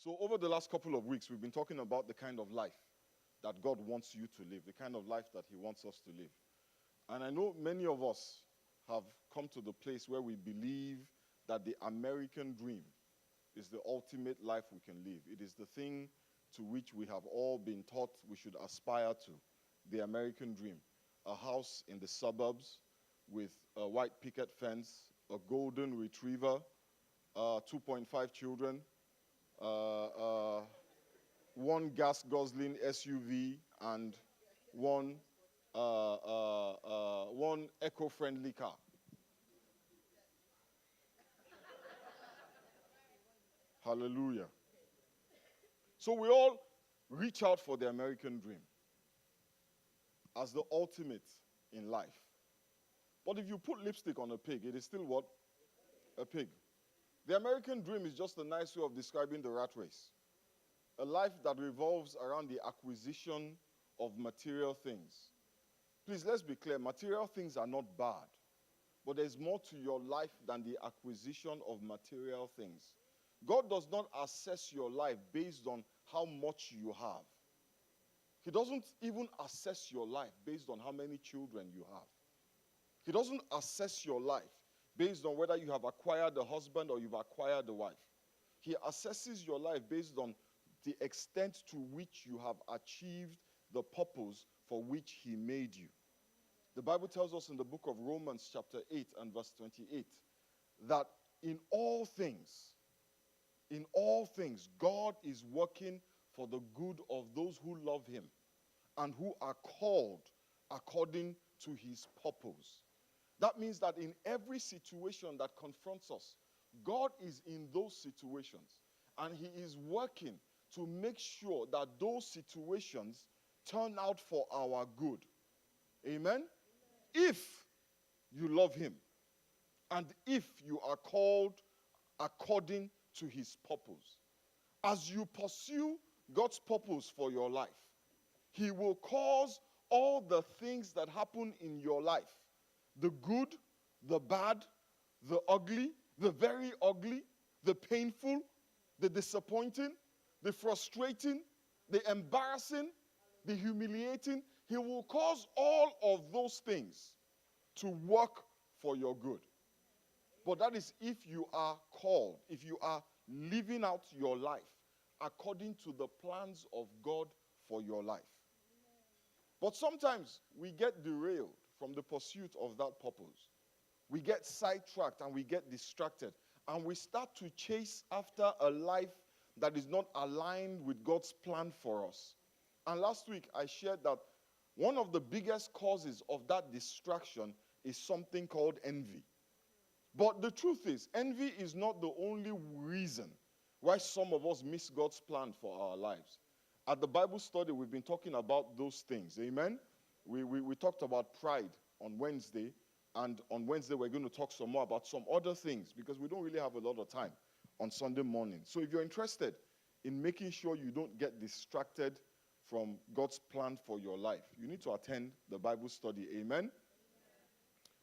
So over the last couple of weeks, we've been talking about the kind of life that God wants you to live, the kind of life that he wants us to live. And I know many of us have come to the place where we believe that the American dream is the ultimate life we can live. It is the thing to which we have all been taught we should aspire to, the American dream. A house in the suburbs with a white picket fence, a golden retriever, 2.5 children, one gas-guzzling SUV, and one eco-friendly car. Hallelujah. So we all reach out for the American dream as the ultimate in life. But if you put lipstick on a pig, it is still what? A pig. The American dream is just a nice way of describing the rat race. A life that revolves around the acquisition of material things. Please, let's be clear. Material things are not bad. But there's more to your life than the acquisition of material things. God does not assess your life based on how much you have. He doesn't even assess your life based on how many children you have. He doesn't assess your life based on whether you have acquired a husband or you've acquired a wife. He assesses your life based on the extent to which you have achieved the purpose for which he made you. The Bible tells us in the book of Romans chapter 8 and verse 28 that in all things, God is working for the good of those who love him and who are called according to his purpose. That means that in every situation that confronts us, God is in those situations and he is working to make sure that those situations turn out for our good. Amen? If you love him and if you are called according to his purpose. As you pursue God's purpose for your life, he will cause all the things that happen in your life, the good, the bad, the ugly, the very ugly, the painful, the disappointing, the frustrating, the embarrassing, the humiliating. He will cause all of those things to work for your good. But that is if you are called, if you are living out your life according to the plans of God for your life. But sometimes we get derailed from the pursuit of that purpose. We get sidetracked and we get distracted. And we start to chase after a life that is not aligned with God's plan for us. And last week I shared that one of the biggest causes of that distraction is something called envy. But the truth is, envy is not the only reason why some of us miss God's plan for our lives. At the Bible study, we've been talking about those things. Amen? We talked about pride on Wednesday. And on Wednesday, we're going to talk some more about some other things because we don't really have a lot of time on Sunday morning. So if you're interested in making sure you don't get distracted from God's plan for your life, you need to attend the Bible study. Amen?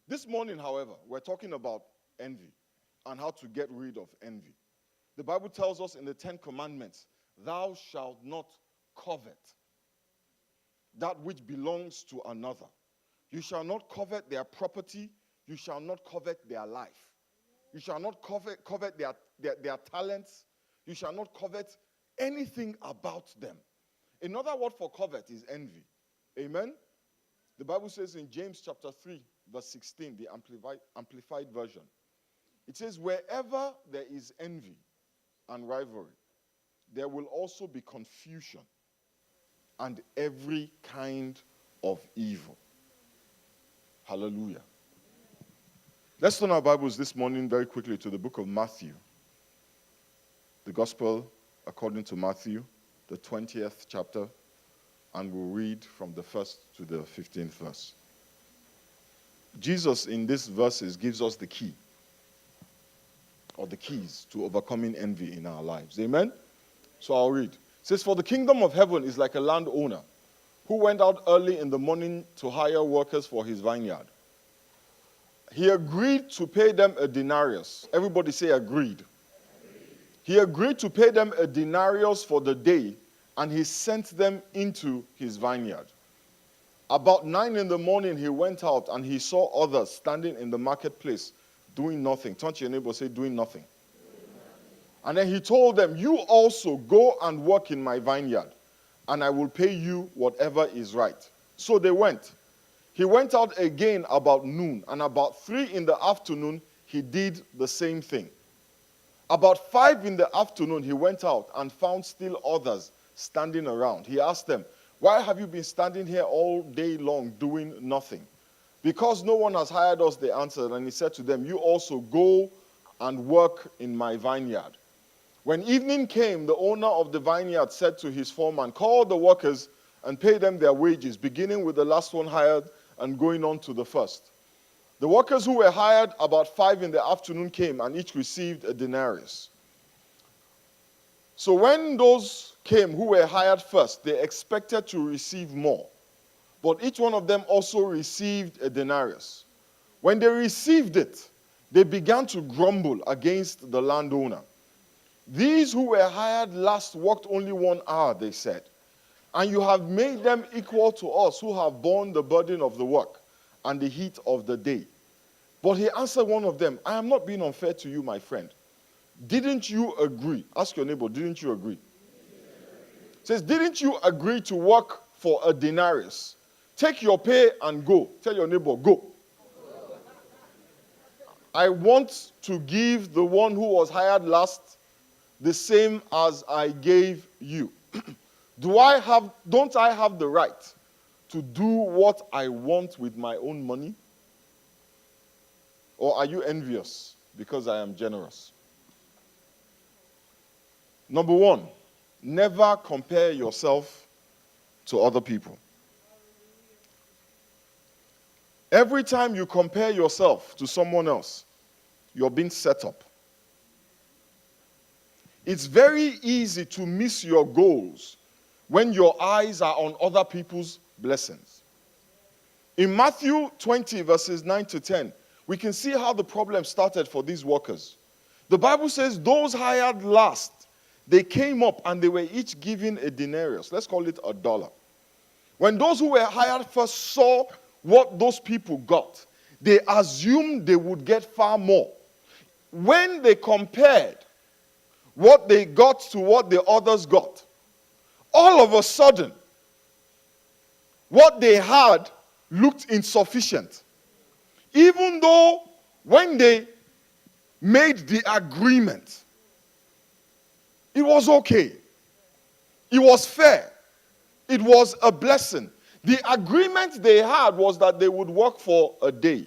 This morning, however, we're talking about envy and how to get rid of envy. The Bible tells us in the 10 Commandments, thou shalt not covet that which belongs to another. You shall not covet their property. You shall not covet their life. You shall not covet their talents. You shall not covet anything about them. Another word for covet is envy. Amen? The Bible says in James chapter 3, verse 16, the amplified version, it says, wherever there is envy and rivalry, there will also be confusion and every kind of evil. Hallelujah. Let's turn our Bibles this morning very quickly to the book of Matthew. The Gospel according to Matthew, the 20th chapter, and we'll read from the 1st to the 15th verse. Jesus in these verses gives us the key, or the keys to overcoming envy in our lives. Amen? So I'll read. It says, for the kingdom of heaven is like a landowner who went out early in the morning to hire workers for his vineyard. He agreed to pay them a denarius. Everybody say agreed. He agreed to pay them a denarius for the day, and he sent them into his vineyard. About 9 in the morning, he went out and he saw others standing in the marketplace doing nothing. Turn to your neighbor, say, doing nothing. And then he told them, you also go and work in my vineyard, and I will pay you whatever is right. So they went. He went out again about noon, and about 3 in the afternoon, he did the same thing. About 5 in the afternoon, he went out and found still others standing around. He asked them, why have you been standing here all day long doing nothing? Because no one has hired us, they answered. And he said to them, you also go and work in my vineyard. When evening came, the owner of the vineyard said to his foreman, call the workers and pay them their wages, beginning with the last one hired and going on to the first. The workers who were hired about 5 in the afternoon came, and each received a denarius. So when those came who were hired first, they expected to receive more. But each one of them also received a denarius. When they received it, they began to grumble against the landowner. These who were hired last worked only 1 hour, they said. And you have made them equal to us who have borne the burden of the work and the heat of the day. But he answered one of them, I am not being unfair to you, my friend. Didn't you agree? Ask your neighbor, didn't you agree? It says, didn't you agree to work for a denarius? Take your pay and go. Tell your neighbor, go. I want to give the one who was hired last the same as I gave you. Don't I have the right to do what I want with my own money? Or are you envious because I am generous? Number 1, never compare yourself to other people. Every time you compare yourself to someone else, you're being set up. It's very easy to miss your goals when your eyes are on other people's blessings. In Matthew 20, verses 9 to 10, we can see how the problem started for these workers. The Bible says those hired last, they came up and they were each given a denarius. Let's call it $1. When those who were hired first saw what those people got, they assumed they would get far more. When they compared what they got to what the others got, all of a sudden, what they had looked insufficient. Even though when they made the agreement, it was okay. It was fair. It was a blessing. The agreement they had was that they would work for a day,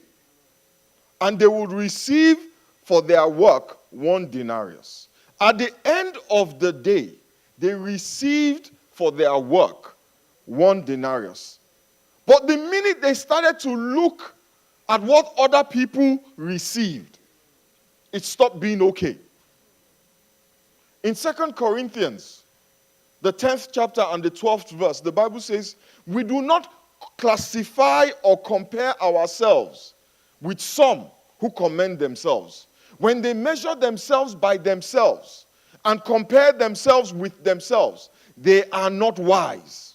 and they would receive for their work 1 denarius. At the end of the day, they received for their work 1 denarius. But the minute they started to look at what other people received, it stopped being okay. In 2 Corinthians, the 10th chapter and the 12th verse, the Bible says, we do not classify or compare ourselves with some who commend themselves. When they measure themselves by themselves and compare themselves with themselves, they are not wise.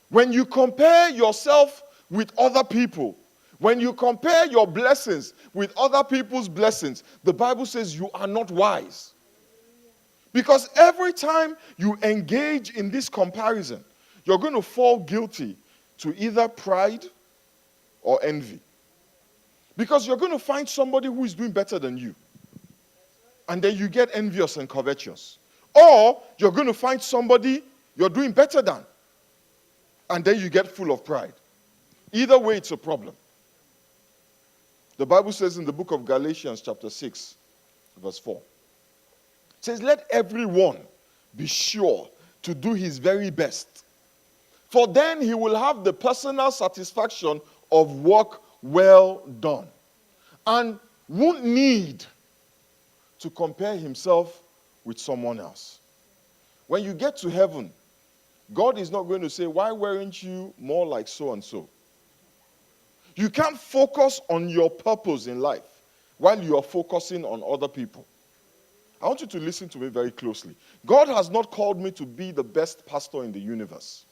When you compare yourself with other people, when you compare your blessings with other people's blessings, the Bible says you are not wise. Because every time you engage in this comparison, you're going to fall guilty to either pride or envy. Because you're going to find somebody who is doing better than you, and then you get envious and covetous. Or you're going to find somebody you're doing better than, and then you get full of pride. Either way, it's a problem. The Bible says in the book of Galatians chapter 6, verse 4, it says, let everyone be sure to do his very best, for then he will have the personal satisfaction of work well done, and won't need to compare himself with someone else. When you get to heaven, God is not going to say, why weren't you more like so and so? You can't focus on your purpose in life while you are focusing on other people. I want you to listen to me very closely. God has not called me to be the best pastor in the universe.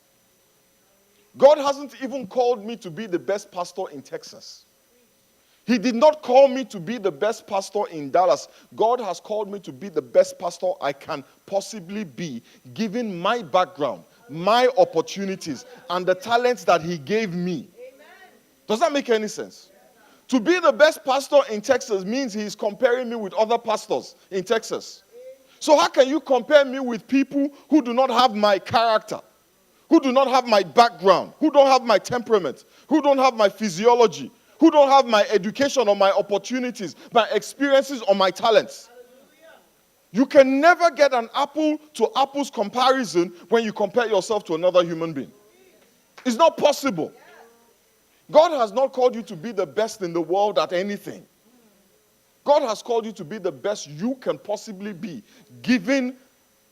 God hasn't even called me to be the best pastor in Texas. He did not call me to be the best pastor in Dallas. God has called me to be the best pastor I can possibly be, given my background, my opportunities, and the talents that He gave me. Does that make any sense? To be the best pastor in Texas means He's comparing me with other pastors in Texas. So how can you compare me with people who do not have my character, who do not have my background, who don't have my temperament, who don't have my physiology, who don't have my education or my opportunities, my experiences or my talents? You can never get an apple to apples comparison when you compare yourself to another human being. It's not possible. God has not called you to be the best in the world at anything. God has called you to be the best you can possibly be, given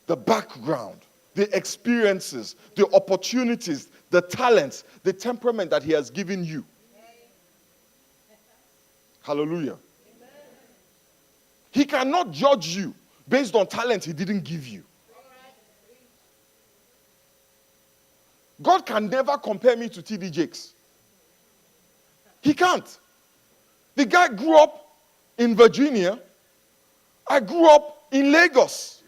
the background, the experiences, the opportunities, the talents, the temperament that He has given you. Hallelujah. He cannot judge you based on talent He didn't give you. God can never compare me to T.D. Jakes. He can't. The guy grew up in Virginia. I grew up in Lagos.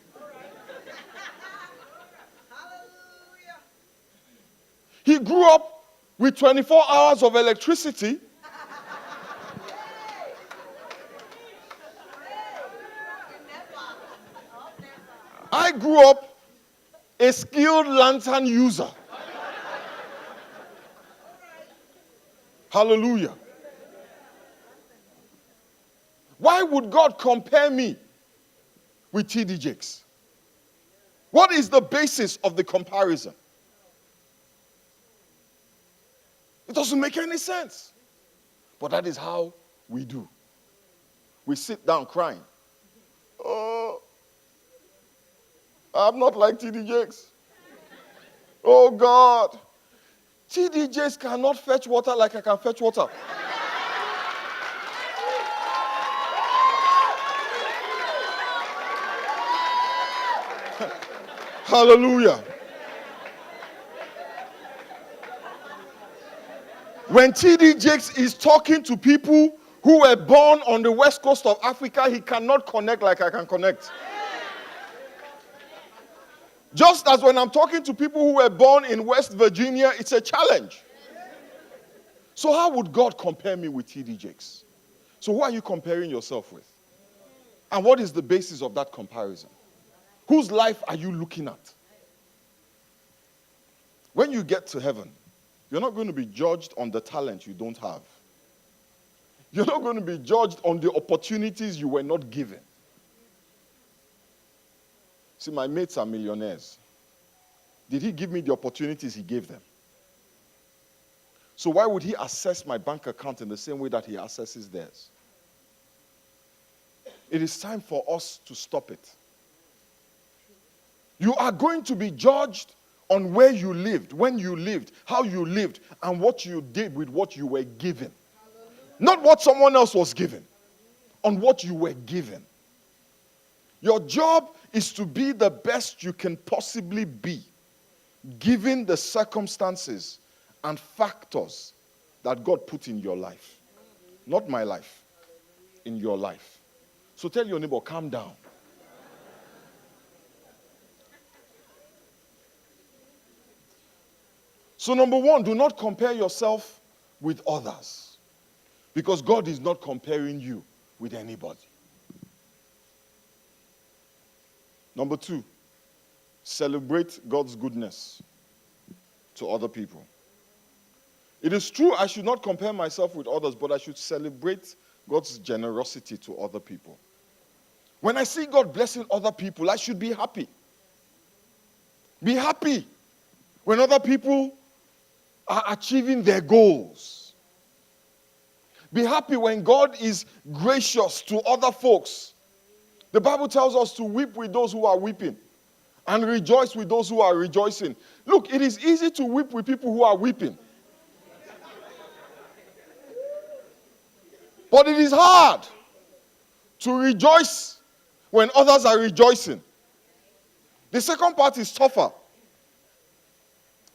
He grew up with 24 hours of electricity. I grew up a skilled lantern user. Hallelujah. Why would God compare me with T.D. Jakes? What is the basis of the comparison? It doesn't make any sense. But that is how we do. We sit down crying. Oh, I'm not like T.D. Jakes. Oh, God. T.D. Jakes cannot fetch water like I can fetch water. Hallelujah. When T.D. Jakes is talking to people who were born on the west coast of Africa, he cannot connect like I can connect. Just as when I'm talking to people who were born in West Virginia, it's a challenge. So how would God compare me with T.D. Jakes? So who are you comparing yourself with? And what is the basis of that comparison? Whose life are you looking at? When you get to heaven, you're not going to be judged on the talent you don't have. You're not going to be judged on the opportunities you were not given. See, my mates are millionaires. Did He give me the opportunities He gave them? So why would He assess my bank account in the same way that He assesses theirs? It is time for us to stop it. You are going to be judged on where you lived, when you lived, how you lived, and what you did with what you were given. Not what someone else was given, on what you were given. Your job is to be the best you can possibly be, given the circumstances and factors that God put in your life. Not my life, in your life. So tell your neighbor, calm down. So number one, do not compare yourself with others, because God is not comparing you with anybody. Number two, celebrate God's goodness to other people. It is true I should not compare myself with others, but I should celebrate God's generosity to other people. When I see God blessing other people, I should be happy. Be happy when other people are achieving their goals. Be happy when God is gracious to other folks. The Bible tells us to weep with those who are weeping and rejoice with those who are rejoicing. Look, it is easy to weep with people who are weeping. But it is hard to rejoice when others are rejoicing. The second part is tougher.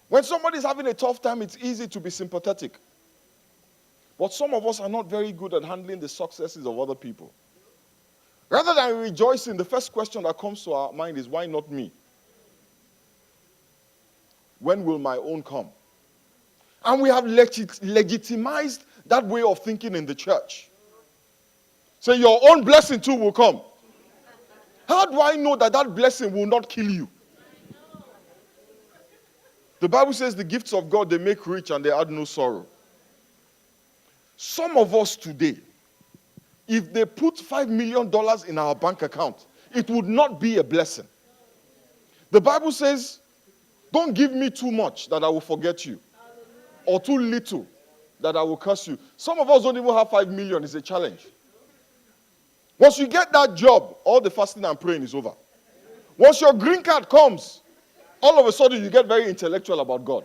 When somebody is having a tough time, it's easy to be sympathetic. But some of us are not very good at handling the successes of other people. Rather than rejoicing, the first question that comes to our mind is, why not me? When will my own come? And we have legitimized that way of thinking in the church. So your own blessing too will come. How do I know that that blessing will not kill you? The Bible says the gifts of God, they make rich and they add no sorrow. Some of us today, if they put $5 million in our bank account, it would not be a blessing. The Bible says, don't give me too much that I will forget you, or too little that I will curse you. Some of us don't even have 5 million. It's a challenge. Once you get that job, all the fasting and praying is over. Once your green card comes, all of a sudden you get very intellectual about God.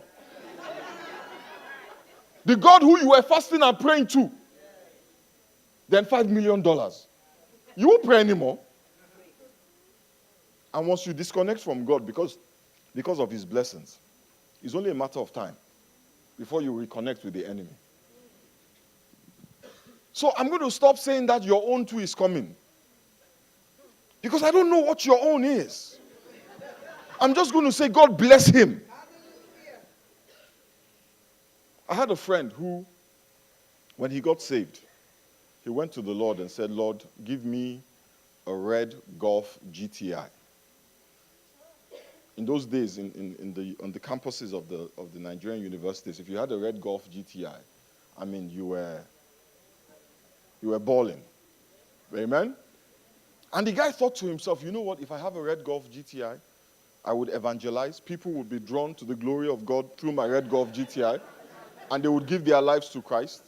The God who you were fasting and praying to, then $5 million. You won't pray anymore. And once you disconnect from God because of his blessings, it's only a matter of time before you reconnect with the enemy. So I'm going to stop saying that your own too is coming. Because I don't know what your own is. I'm just going to say, God bless him. I had a friend who, when he got saved, he went to the Lord and said, Lord, give me a red Golf GTI. In those days, on the campuses of the Nigerian universities, if you had a red Golf GTI, I mean, you were balling. Amen? And the guy thought to himself, you know what, if I have a red Golf GTI, I would evangelize. People would be drawn to the glory of God through my red Golf GTI, and they would give their lives to Christ.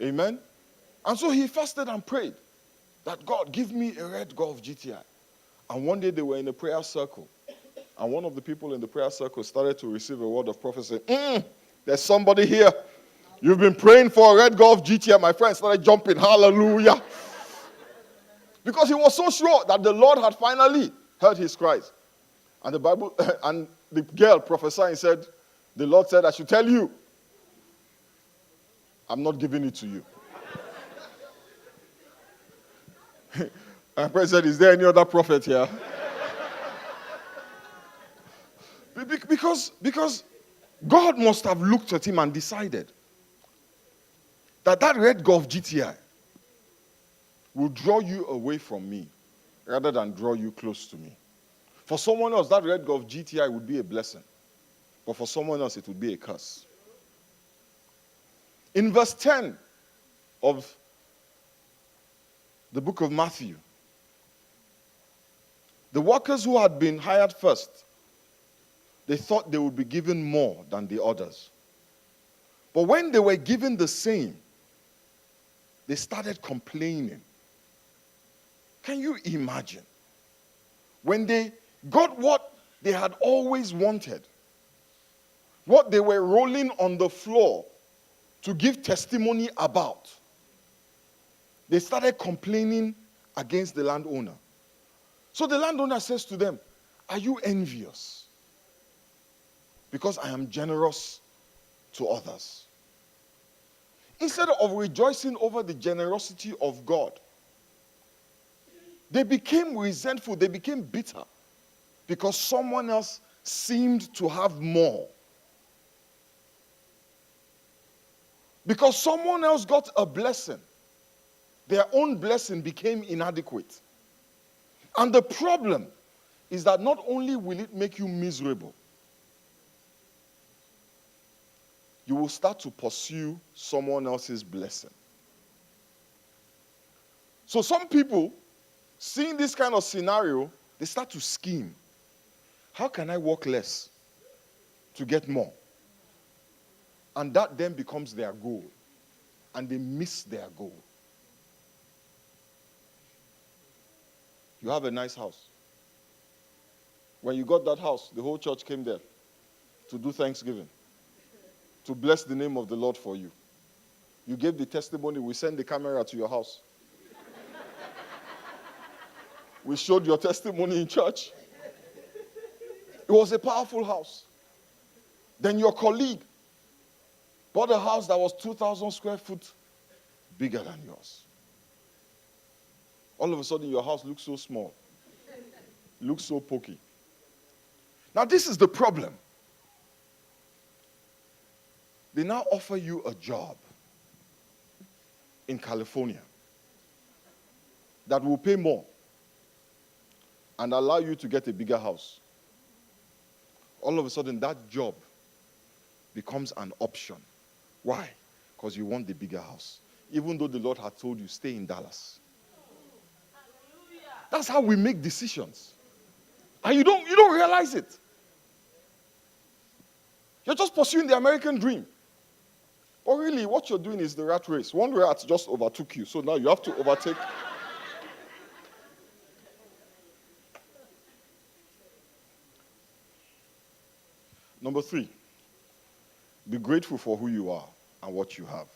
Amen? And so he fasted and prayed that, God, give me a red Golf GTI. And one day they were in a prayer circle, and one of the people in the prayer circle started to receive a word of prophecy. There's somebody here. You've been praying for a red Golf GTI. My friend started jumping. Hallelujah. Because he was so sure that the Lord had finally heard his cries. And the Bible, and the girl prophesying said, the Lord said, I should tell you, I'm not giving it to you. My friend said, is there any other prophet here? Because God must have looked at him and decided that red Golf GTI will draw you away from me rather than draw you close to me. For someone else, that red Golf GTI would be a blessing. But for someone else, it would be a curse. In verse 10 of the book of Matthew, the workers who had been hired first, they thought they would be given more than the others. But when they were given the same, they started complaining. Can you imagine? When they got what they had always wanted, what they were rolling on the floor to give testimony about, they started complaining against the landowner. So the landowner says to them, are you envious? Because I am generous to others. Instead of rejoicing over the generosity of God, they became resentful, they became bitter because someone else seemed to have more. Because someone else got a blessing, their own blessing became inadequate. And the problem is that not only will it make you miserable, you will start to pursue someone else's blessing. So some people, seeing this kind of scenario, they start to scheme. How can I work less to get more? And that then becomes their goal. And they miss their goal. You have a nice house. When you got that house, the whole church came there to do Thanksgiving, to bless the name of the Lord for you. You gave the testimony, we sent the camera to your house. We showed your testimony in church. It was a powerful house. Then your colleague bought a house that was 2,000 square foot bigger than yours. All of a sudden, your house looks so small, looks so pokey. Now, this is the problem. They now offer you a job in California that will pay more and allow you to get a bigger house. All of a sudden, that job becomes an option. Why? Because you want the bigger house. Even though the Lord had told you, stay in Dallas. That's how we make decisions. And you don't realize it. You're just pursuing the American dream. But really, what you're doing is the rat race. One rat just overtook you, so now you have to overtake. Number 3, be grateful for who you are and what you have.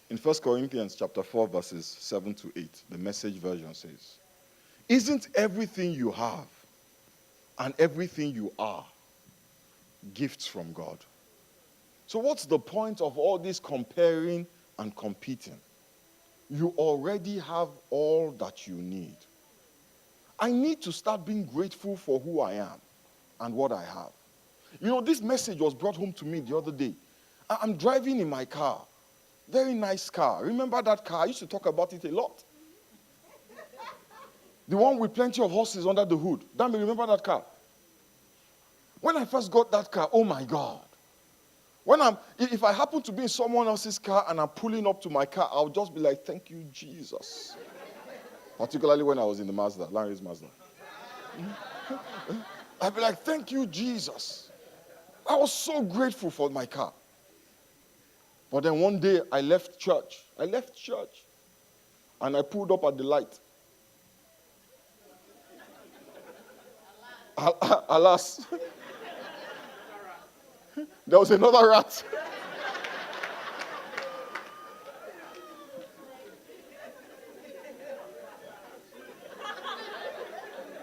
In 1 Corinthians chapter 4, verses 7 to 8, the Message version says, isn't everything you have and everything you are gifts from God? So what's the point of all this comparing and competing? You already have all that you need. I need to start being grateful for who I am and what I have. You know, this message was brought home to me the other day. I'm driving in my car. Very nice car. Remember that car? I used to talk about it a lot. The one with plenty of horses under the hood. Damn, remember that car? When I first got that car, oh my God. If I happen to be in someone else's car and I'm pulling up to my car, I'll just be like, thank you, Jesus. Particularly when I was in the Mazda, Larry's Mazda. I'd be like, thank you, Jesus. I was so grateful for my car. But then one day I left church. And I pulled up at the light. Alas. There was another rat.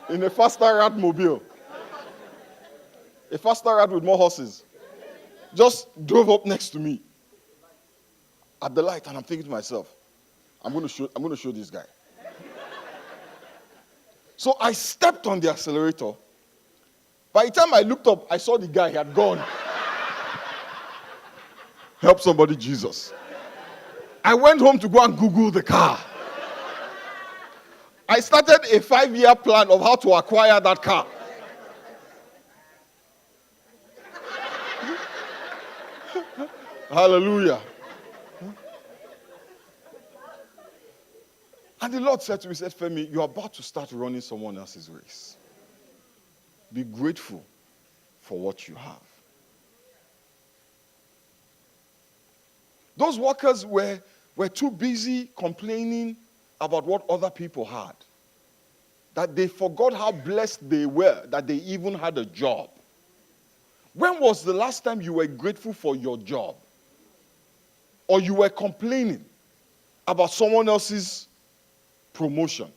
In a faster rat mobile. A faster rat with more horses. Just drove up next to me at the light, and I'm thinking to myself, I'm going to show this guy. So I stepped on the accelerator. By the time I looked up, I saw the guy had gone. Help somebody, Jesus. I went home to go and Google the car. I started a 5-year plan of how to acquire that car. Hallelujah. And the Lord said to me, he said, Femi, you're about to start running someone else's race. Be grateful for what you have. Those workers were too busy complaining about what other people had, that they forgot how blessed they were, that they even had a job. When was the last time you were grateful for your job? Or you were complaining about someone else's promotion?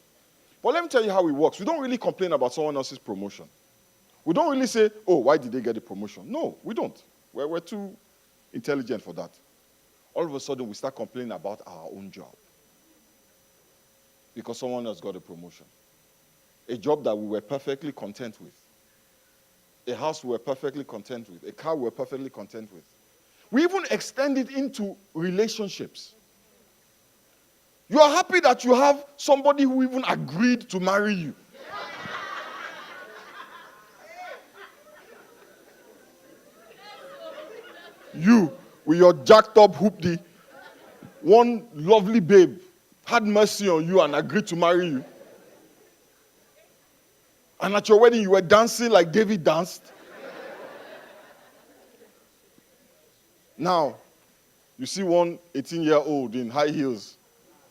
But let me tell you how it works. We don't really complain about someone else's promotion. We don't really say, oh, why did they get the promotion? No, we don't. We're too intelligent for that. All of a sudden, we start complaining about our own job because someone else got a promotion. A job that we were perfectly content with. A house we were perfectly content with. A car we were perfectly content with. We even extend it into relationships. You are happy that you have somebody who even agreed to marry you. You, with your jacked up hoopty, one lovely babe had mercy on you and agreed to marry you. And at your wedding, you were dancing like David danced. Now, you see one 18-year-old in high heels.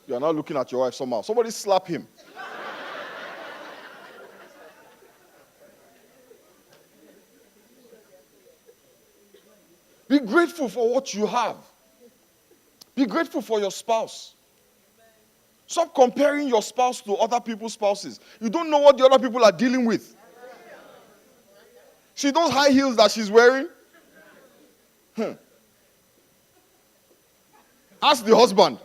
You are now looking at your wife somehow. Somebody slap him. Be grateful for what you have. Be grateful for your spouse. Stop comparing your spouse to other people's spouses. You don't know what the other people are dealing with. See those high heels that she's wearing? Ask the husband.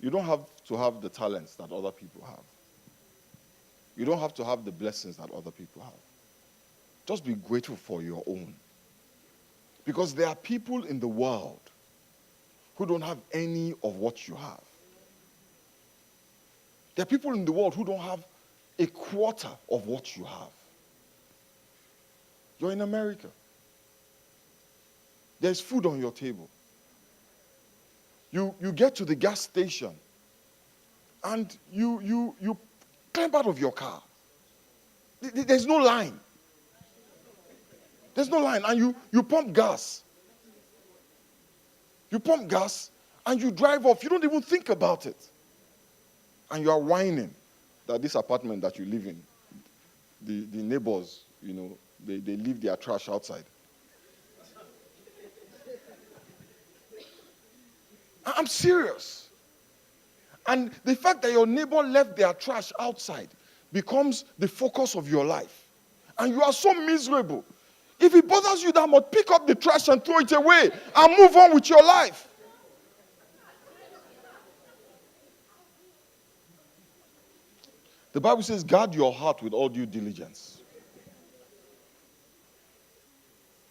You don't have to have the talents that other people have. You don't have to have the blessings that other people have. Just be grateful for your own. Because there are people in the world who don't have any of what you have. There are people in the world who don't have a quarter of what you have. You're in America. There's food on your table. You get to the gas station and you climb out of your car. There's no line. There's no line. And you pump gas. You pump gas and you drive off. You don't even think about it. And you are whining that this apartment that you live in, the neighbors, they leave their trash outside. I'm serious. And the fact that your neighbor left their trash outside becomes the focus of your life. And you are so miserable. If it bothers you that much, pick up the trash and throw it away and move on with your life. The Bible says, guard your heart with all due diligence.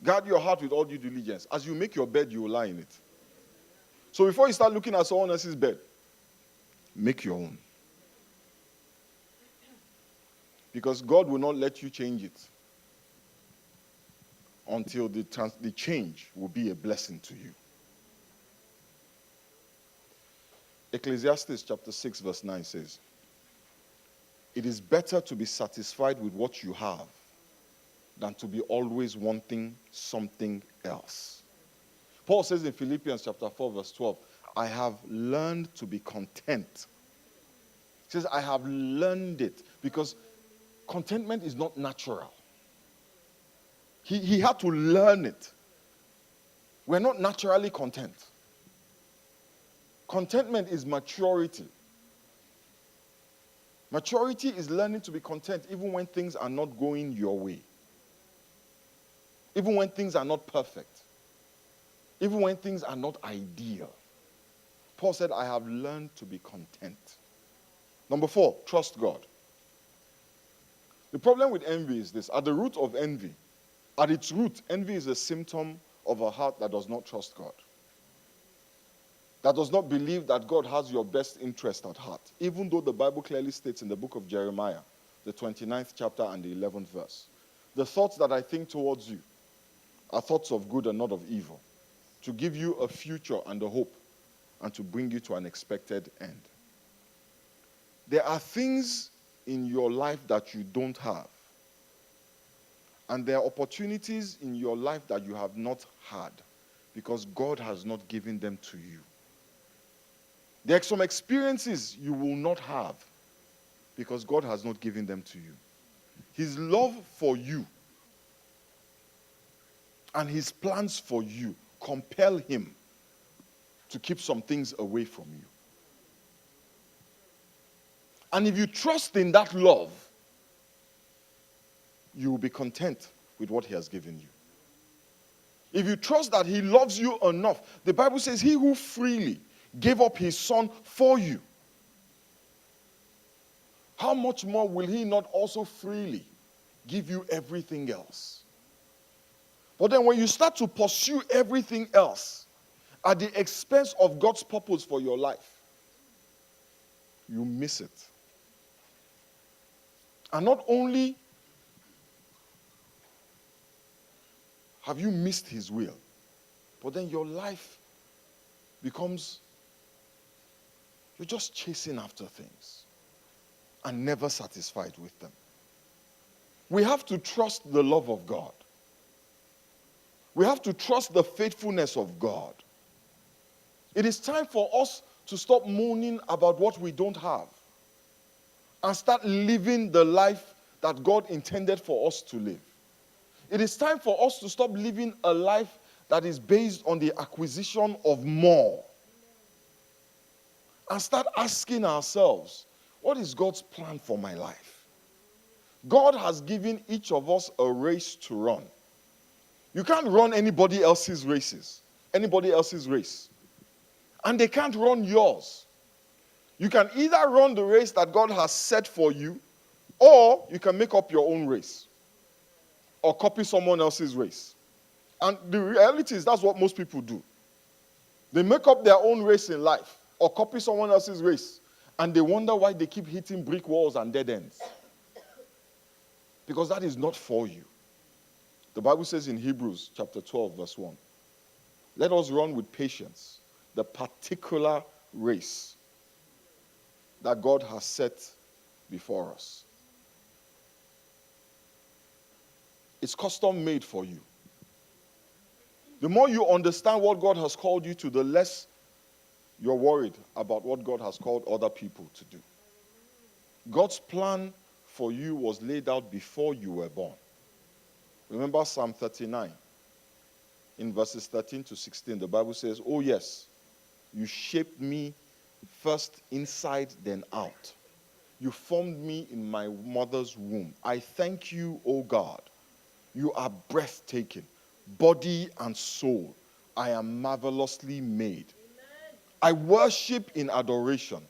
Guard your heart with all due diligence. As you make your bed, you will lie in it. So before you start looking at someone else's bed, make your own. Because God will not let you change it until the change will be a blessing to you. Ecclesiastes chapter 6 verse 9 says, it is better to be satisfied with what you have than to be always wanting something else. Paul says in Philippians chapter 4 verse 12, I have learned to be content. He says, I have learned it because contentment is not natural. He had to learn it. We're not naturally content. Contentment is maturity. Maturity is learning to be content even when things are not going your way. Even when things are not perfect. Even when things are not ideal. Paul said, I have learned to be content. Number 4, trust God. The problem with envy is this. At the root of envy, at its root, envy is a symptom of a heart that does not trust God. That does not believe that God has your best interest at heart. Even though the Bible clearly states in the book of Jeremiah, the 29th chapter and the 11th verse, the thoughts that I think towards you are thoughts of good and not of evil, to give you a future and a hope, and to bring you to an expected end. There are things in your life that you don't have. And there are opportunities in your life that you have not had because God has not given them to you. There are some experiences you will not have because God has not given them to you. His love for you and his plans for you compel him to keep some things away from you. And if you trust in that love, you will be content with what he has given you. If you trust that he loves you enough, the Bible says he who freely gave up his son for you, how much more will he not also freely give you everything else? But then when you start to pursue everything else at the expense of God's purpose for your life, you miss it. And not only have you missed his will, but then your life becomes, you're just chasing after things and never satisfied with them. We have to trust the love of God. We have to trust the faithfulness of God. It is time for us to stop moaning about what we don't have and start living the life that God intended for us to live. It is time for us to stop living a life that is based on the acquisition of more. And start asking ourselves, what is God's plan for my life? God has given each of us a race to run. You can't run anybody else's races, anybody else's race. And they can't run yours. You can either run the race that God has set for you, or you can make up your own race or copy someone else's race. And the reality is that's what most people do. They make up their own race in life or copy someone else's race, and they wonder why they keep hitting brick walls and dead ends. Because that is not for you. The Bible says in Hebrews chapter 12, verse 1, let us run with patience the particular race that God has set before us. It's custom made for you. The more you understand what God has called you to, the less you're worried about what God has called other people to do. God's plan for you was laid out before you were born. Remember Psalm 39, in verses 13 to 16, the Bible says, oh yes, you shaped me first inside, then out. You formed me in my mother's womb. I thank you, O God. You are breathtaking, body and soul. I am marvelously made. Amen. I worship in adoration.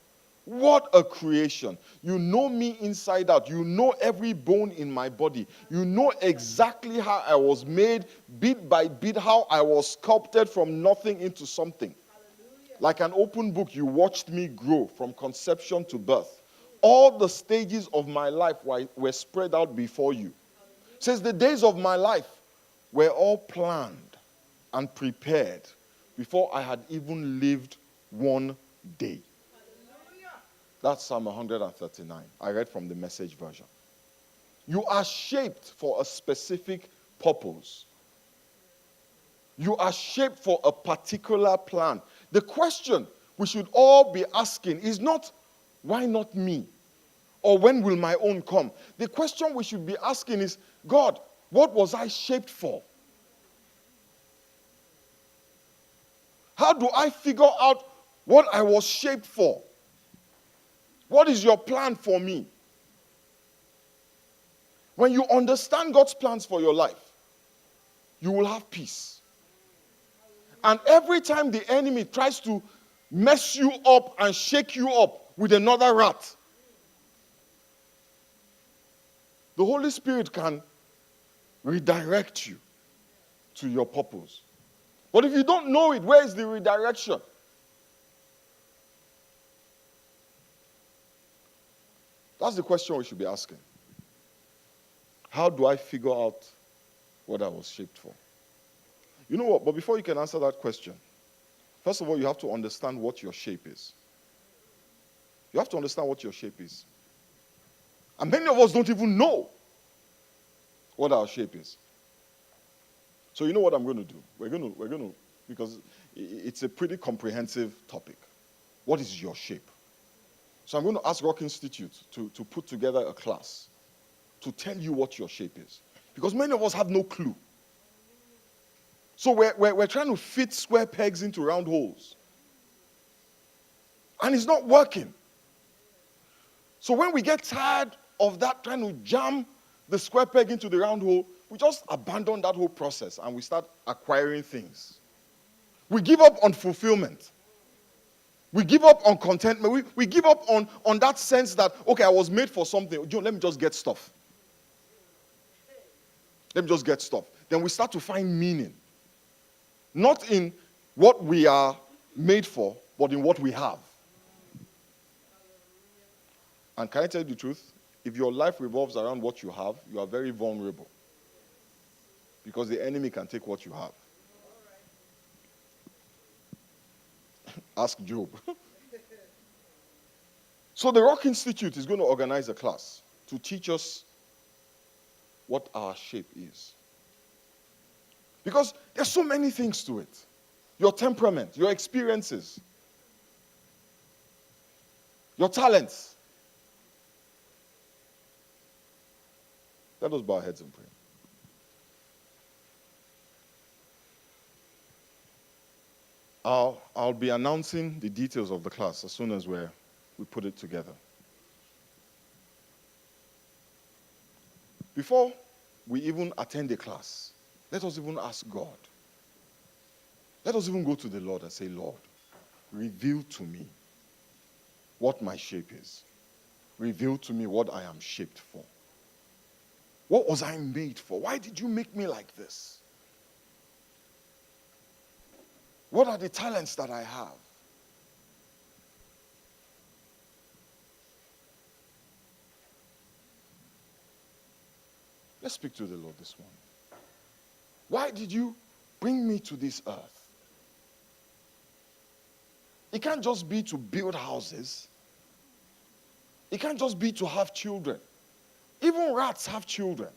What a creation. You know me inside out. You know every bone in my body. You know exactly how I was made, bit by bit, how I was sculpted from nothing into something. Hallelujah. Like an open book, you watched me grow from conception to birth. All the stages of my life were spread out before you. It says the days of my life were all planned and prepared before I had even lived one day. That's Psalm 139. I read from the Message version. You are shaped for a specific purpose. You are shaped for a particular plan. The question we should all be asking is not, why not me? Or when will my own come? The question we should be asking is, God, what was I shaped for? How do I figure out what I was shaped for? What is your plan for me? When you understand God's plans for your life, you will have peace. And every time the enemy tries to mess you up and shake you up with another rat, the Holy Spirit can redirect you to your purpose. But if you don't know it, where is the redirection? That's the question we should be asking. How do I figure out what I was shaped for? You know what? But before you can answer that question, first of all, you have to understand what your shape is. You have to understand what your shape is. And many of us don't even know what our shape is. So you know what I'm going to do? We're going to, because it's a pretty comprehensive topic. What is your shape? So I'm going to ask Rock Institute to put together a class to tell you what your shape is. Because many of us have no clue. So we're trying to fit square pegs into round holes. And it's not working. So when we get tired of that, trying to jam the square peg into the round hole, we just abandon that whole process and we start acquiring things. We give up on fulfillment. We give up on contentment. We give up on that sense that, okay, I was made for something. Let me just get stuff. Let me just get stuff. Then we start to find meaning. Not in what we are made for, but in what we have. And can I tell you the truth? If your life revolves around what you have, you are very vulnerable. Because the enemy can take what you have. Ask Job. So the Rock Institute is going to organize a class to teach us what our shape is. Because there's so many things to it. Your temperament, your experiences, your talents. Let us bow our heads and pray. I'll be announcing the details of the class as soon as we put it together. Before we even attend a class, let us even ask God. Let us even go to the Lord and say, Lord, reveal to me what my shape is. Reveal to me what I am shaped for. What was I made for? Why did you make me like this? What are the talents that I have? Let's speak to the Lord this morning. Why did you bring me to this earth? It can't just be to build houses. It can't just be to have children. Even rats have children.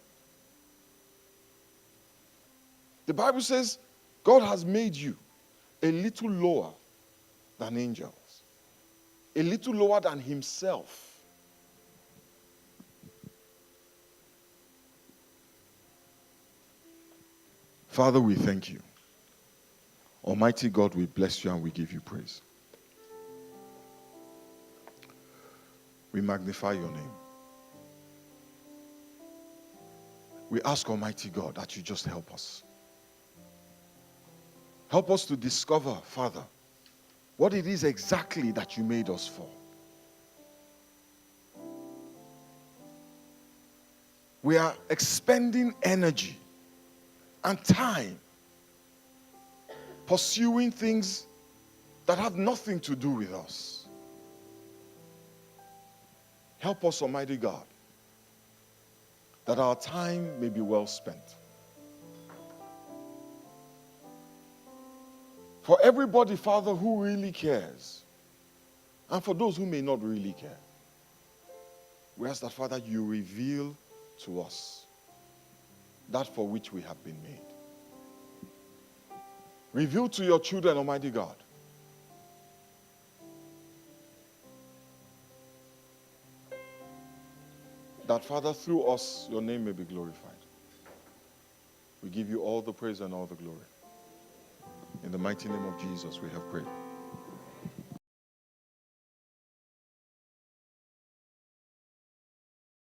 The Bible says God has made you a little lower than angels, a little lower than himself. Father, we thank you. Almighty God, we bless you and we give you praise. We magnify your name. We ask, Almighty God, that you just help us. Help us to discover, Father, what it is exactly that you made us for. We are expending energy and time pursuing things that have nothing to do with us. Help us, Almighty God, that our time may be well spent. For everybody, Father, who really cares, and for those who may not really care, we ask that, Father, you reveal to us that for which we have been made. Reveal to your children, Almighty God, that, Father, through us, your name may be glorified. We give you all the praise and all the glory. In the mighty name of Jesus, we have prayed.